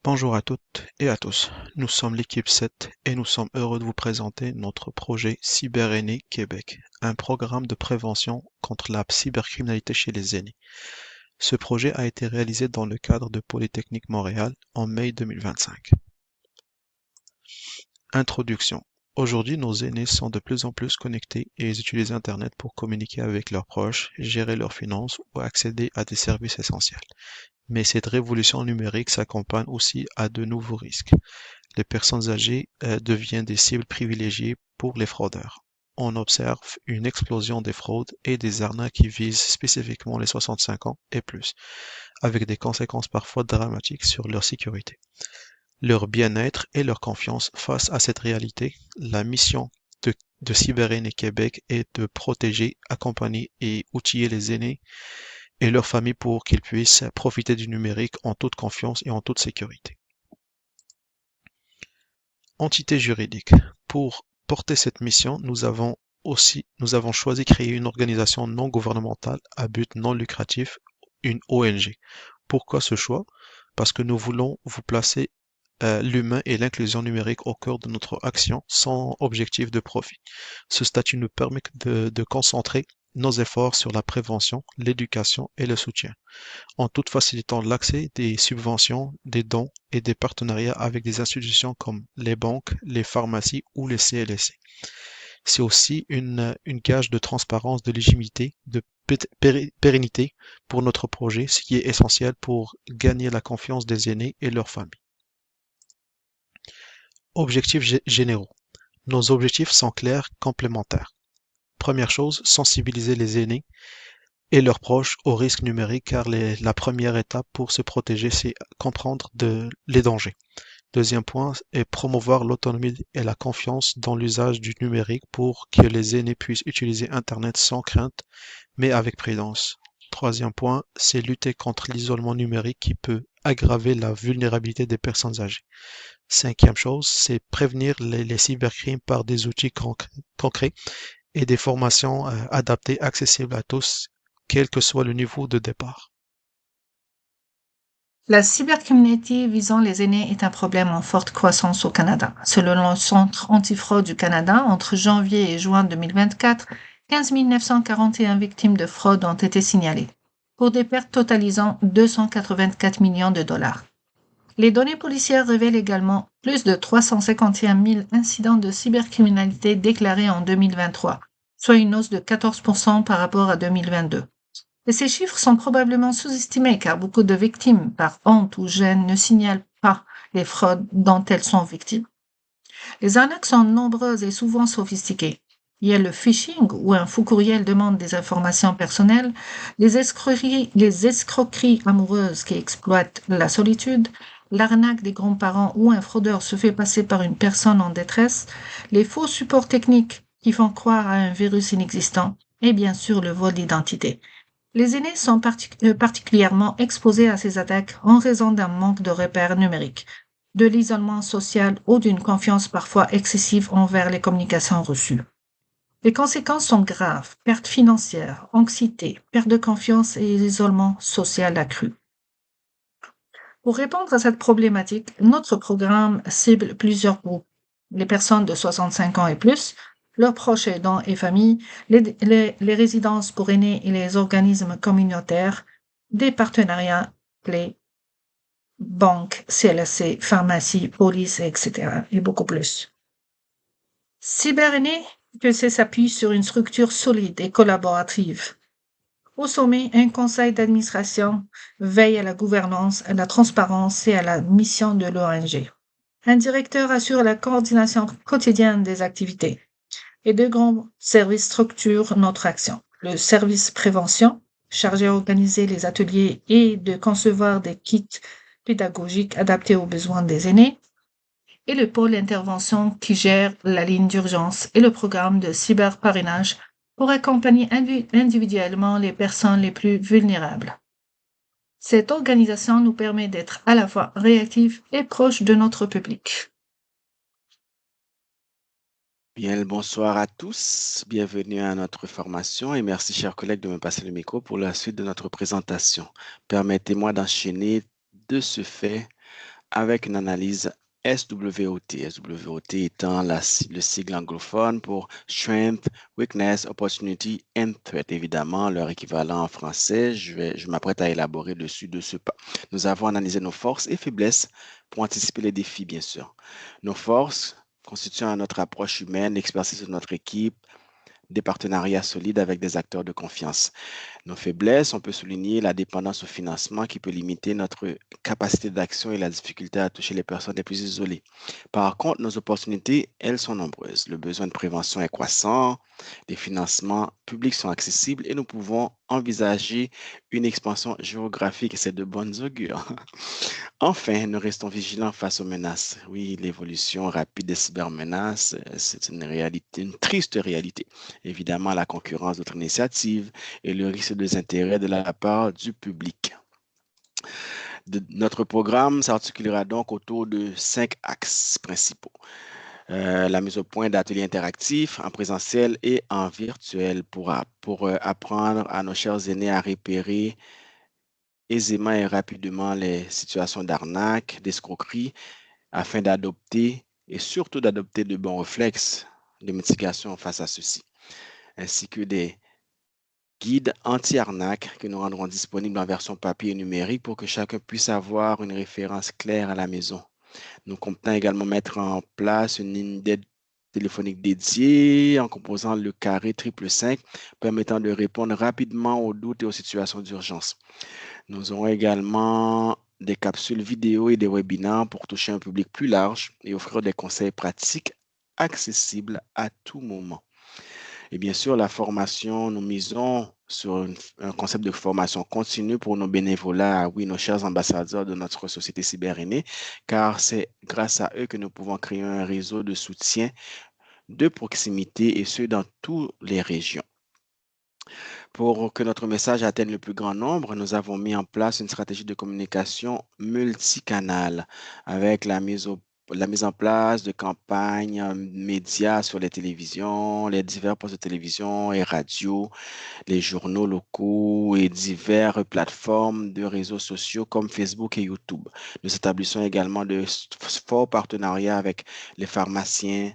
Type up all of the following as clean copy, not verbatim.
Bonjour à toutes et à tous. Nous sommes l'équipe 7 et nous sommes heureux de vous présenter notre projet CyberAînés Québec, un programme de prévention contre la cybercriminalité chez les aînés. Ce projet a été réalisé dans le cadre de Polytechnique Montréal en mai 2025. Introduction. Aujourd'hui, nos aînés sont de plus en plus connectés et ils utilisent Internet pour communiquer avec leurs proches, gérer leurs finances ou accéder à des services essentiels. Mais cette révolution numérique s'accompagne aussi à de nouveaux risques. Les personnes âgées deviennent des cibles privilégiées pour les fraudeurs. On observe une explosion des fraudes et des arnaques qui visent spécifiquement les 65 ans et plus, avec des conséquences parfois dramatiques sur leur sécurité, leur bien-être et leur confiance. Face à cette réalité, la mission de CyberAînés Québec est de protéger, accompagner et outiller les aînés et leurs familles pour qu'ils puissent profiter du numérique en toute confiance et en toute sécurité. Entité juridique. Pour porter cette mission, nous avons choisi de créer une organisation non gouvernementale à but non lucratif, une ONG. Pourquoi ce choix? Parce que nous voulons vous placer l'humain et l'inclusion numérique au cœur de notre action sans objectif de profit. Ce statut nous permet de concentrer nos efforts sur la prévention, l'éducation et le soutien, en tout facilitant l'accès des subventions, des dons et des partenariats avec des institutions comme les banques, les pharmacies ou les CLSC. C'est aussi une gage de transparence, de légitimité, de pérennité pour notre projet, ce qui est essentiel pour gagner la confiance des aînés et leurs familles. Objectifs généraux. Nos objectifs sont clairs, complémentaires. Première chose, sensibiliser les aînés et leurs proches aux risques numériques car la première étape pour se protéger, c'est comprendre les dangers. Deuxième point est promouvoir l'autonomie et la confiance dans l'usage du numérique pour que les aînés puissent utiliser Internet sans crainte, mais avec prudence. Troisième point, c'est lutter contre l'isolement numérique qui peut aggraver la vulnérabilité des personnes âgées. Cinquième chose, c'est prévenir les cybercrimes par des outils concrets et des formations adaptées, accessibles à tous, quel que soit le niveau de départ. La cybercriminalité visant les aînés est un problème en forte croissance au Canada. Selon le Centre antifraude du Canada, entre janvier et juin 2024, 15 941 victimes de fraude ont été signalées, pour des pertes totalisant 284 millions de dollars. Les données policières révèlent également plus de 351 000 incidents de cybercriminalité déclarés en 2023, soit une hausse de 14% par rapport à 2022. Et ces chiffres sont probablement sous-estimés car beaucoup de victimes, par honte ou gêne, ne signalent pas les fraudes dont elles sont victimes. Les arnaques sont nombreuses et souvent sophistiquées. Il y a le phishing, où un faux courriel demande des informations personnelles, les escroqueries amoureuses qui exploitent la solitude, l'arnaque des grands-parents où un fraudeur se fait passer par une personne en détresse, les faux supports techniques qui font croire à un virus inexistant, et bien sûr le vol d'identité. Les aînés sont particulièrement exposés à ces attaques en raison d'un manque de repères numériques, de l'isolement social ou d'une confiance parfois excessive envers les communications reçues. Les conséquences sont graves: pertes financières, anxiété, perte de confiance et isolement social accru. Pour répondre à cette problématique, notre programme cible plusieurs groupes: les personnes de 65 ans et plus, leurs proches aidants et familles, les résidences pour aînés et les organismes communautaires, des partenariats clés, banques, CLSC, pharmacies, police, etc. et beaucoup plus. CyberAînés s'appuie sur une structure solide et collaborative. Au sommet, un conseil d'administration veille à la gouvernance, à la transparence et à la mission de l'ONG. Un directeur assure la coordination quotidienne des activités. Et deux grands services structurent notre action. Le service prévention, chargé d'organiser les ateliers et de concevoir des kits pédagogiques adaptés aux besoins des aînés, et le pôle intervention qui gère la ligne d'urgence et le programme de cyberparrainage pour accompagner individuellement les personnes les plus vulnérables. Cette organisation nous permet d'être à la fois réactifs et proches de notre public. Bien, le bonsoir à tous. Bienvenue à notre formation et merci, chers collègues, de me passer le micro pour la suite de notre présentation. Permettez-moi d'enchaîner de ce fait avec une analyse SWOT. SWOT étant le sigle anglophone pour Strength, Weakness, Opportunity and Threat. Évidemment, leur équivalent en français, je m'apprête à élaborer dessus de ce pas. Nous avons analysé nos forces et faiblesses pour anticiper les défis, bien sûr. Nos forces constituant notre approche humaine, l'expertise de notre équipe, des partenariats solides avec des acteurs de confiance. Nos faiblesses, on peut souligner la dépendance au financement qui peut limiter notre capacité d'action et la difficulté à toucher les personnes les plus isolées. Par contre, nos opportunités, elles sont nombreuses. Le besoin de prévention est croissant, les financements publics sont accessibles et nous pouvons envisager une expansion géographique et c'est de bonnes augures. Enfin, nous restons vigilants face aux menaces. Oui, l'évolution rapide des cybermenaces, c'est une réalité, une triste réalité. Évidemment, la concurrence d'autres initiatives et le risque de désintérêt de la part du public. Notre programme s'articulera donc autour de 5 axes principaux. La mise au point d'ateliers interactifs en présentiel et en virtuel pour apprendre à nos chers aînés à repérer aisément et rapidement les situations d'arnaque, d'escroquerie, afin d'adopter et surtout d'adopter de bons réflexes de mitigation face à ceci, ainsi que des guides anti-arnaque que nous rendrons disponibles en version papier et numérique pour que chacun puisse avoir une référence claire à la maison. Nous comptons également mettre en place une ligne d'aide téléphonique dédiée en composant le carré 555 permettant de répondre rapidement aux doutes et aux situations d'urgence. Nous aurons également des capsules vidéo et des webinaires pour toucher un public plus large et offrir des conseils pratiques accessibles à tout moment. Et bien sûr, la formation, nous misons sur un concept de formation continue pour nos bénévolats, oui, nos chers ambassadeurs de notre société cyber-aînée, car c'est grâce à eux que nous pouvons créer un réseau de soutien de proximité et ce, dans toutes les régions. Pour que notre message atteigne le plus grand nombre, nous avons mis en place une stratégie de communication multicanale avec la mise en place de campagnes médias sur les télévisions, les divers postes de télévision et radio, les journaux locaux et diverses plateformes de réseaux sociaux comme Facebook et YouTube. Nous établissons également de forts partenariats avec les pharmaciens,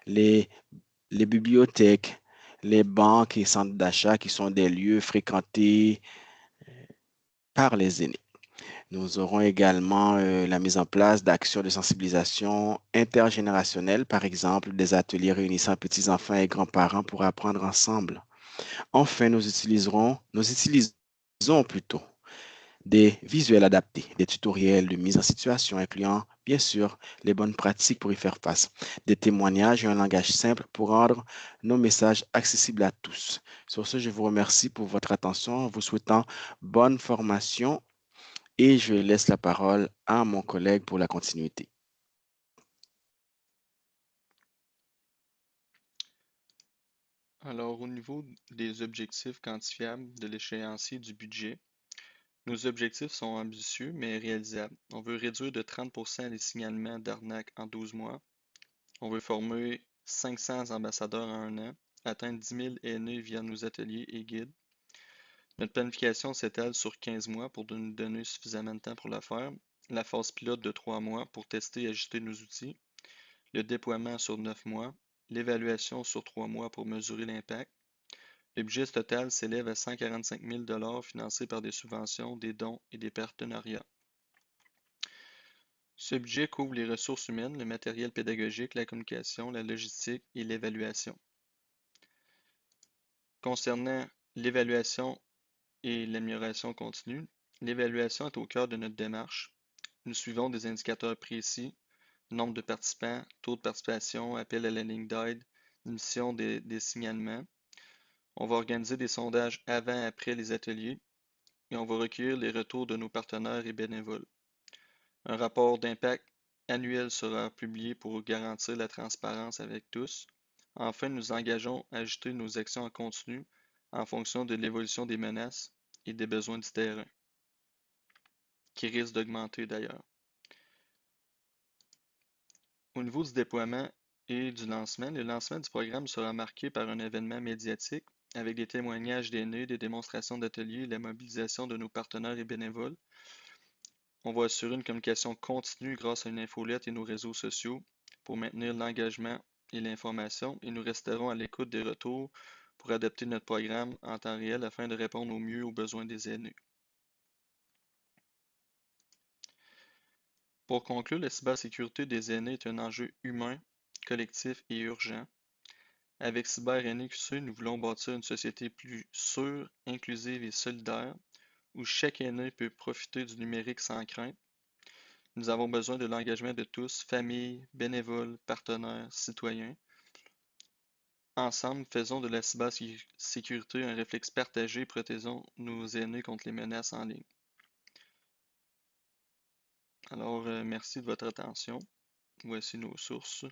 les les bibliothèques, les banques et centres d'achat qui sont des lieux fréquentés par les aînés. Nous aurons également la mise en place d'actions de sensibilisation intergénérationnelle, par exemple des ateliers réunissant petits-enfants et grands-parents pour apprendre ensemble. Enfin, nous utilisons plutôt des visuels adaptés, des tutoriels de mise en situation incluant, bien sûr, les bonnes pratiques pour y faire face, des témoignages et un langage simple pour rendre nos messages accessibles à tous. Sur ce, je vous remercie pour votre attention en vous souhaitant bonne formation et je laisse la parole à mon collègue pour la continuité. Alors, au niveau des objectifs quantifiables de l'échéancier du budget, nos objectifs sont ambitieux mais réalisables. On veut réduire de 30% les signalements d'arnaque en 12 mois. On veut former 500 ambassadeurs en 1 an, atteindre 10 000 aînés via nos ateliers et guides. Notre planification s'étale sur 15 mois pour nous donner suffisamment de temps pour la faire. La phase pilote de 3 mois pour tester et ajuster nos outils. Le déploiement sur 9 mois. L'évaluation sur 3 mois pour mesurer l'impact. Le budget total s'élève à 145 000 financés par des subventions, des dons et des partenariats. Ce budget couvre les ressources humaines, le matériel pédagogique, la communication, la logistique et l'évaluation. Concernant l'évaluation et l'amélioration continue, l'évaluation est au cœur de notre démarche. Nous suivons des indicateurs précis, nombre de participants, taux de participation, appel à la ligne d'aide, émission des signalements. On va organiser des sondages avant et après les ateliers et on va recueillir les retours de nos partenaires et bénévoles. Un rapport d'impact annuel sera publié pour garantir la transparence avec tous. Enfin, nous engageons à ajuster nos actions en continu en fonction de l'évolution des menaces et des besoins du terrain, qui risquent d'augmenter d'ailleurs. Au niveau du déploiement et du lancement, le lancement du programme sera marqué par un événement médiatique avec des témoignages d'aînés, des démonstrations d'ateliers et la mobilisation de nos partenaires et bénévoles. On va assurer une communication continue grâce à une infolette et nos réseaux sociaux pour maintenir l'engagement et l'information, et nous resterons à l'écoute des retours pour adapter notre programme en temps réel afin de répondre au mieux aux besoins des aînés. Pour conclure, la cybersécurité des aînés est un enjeu humain, collectif et urgent. Avec CyberNQC, nous voulons bâtir une société plus sûre, inclusive et solidaire, où chaque aîné peut profiter du numérique sans crainte. Nous avons besoin de l'engagement de tous, familles, bénévoles, partenaires, citoyens. Ensemble, faisons de la cybersécurité un réflexe partagé et protégeons nos aînés contre les menaces en ligne. Alors, merci de votre attention. Voici nos sources.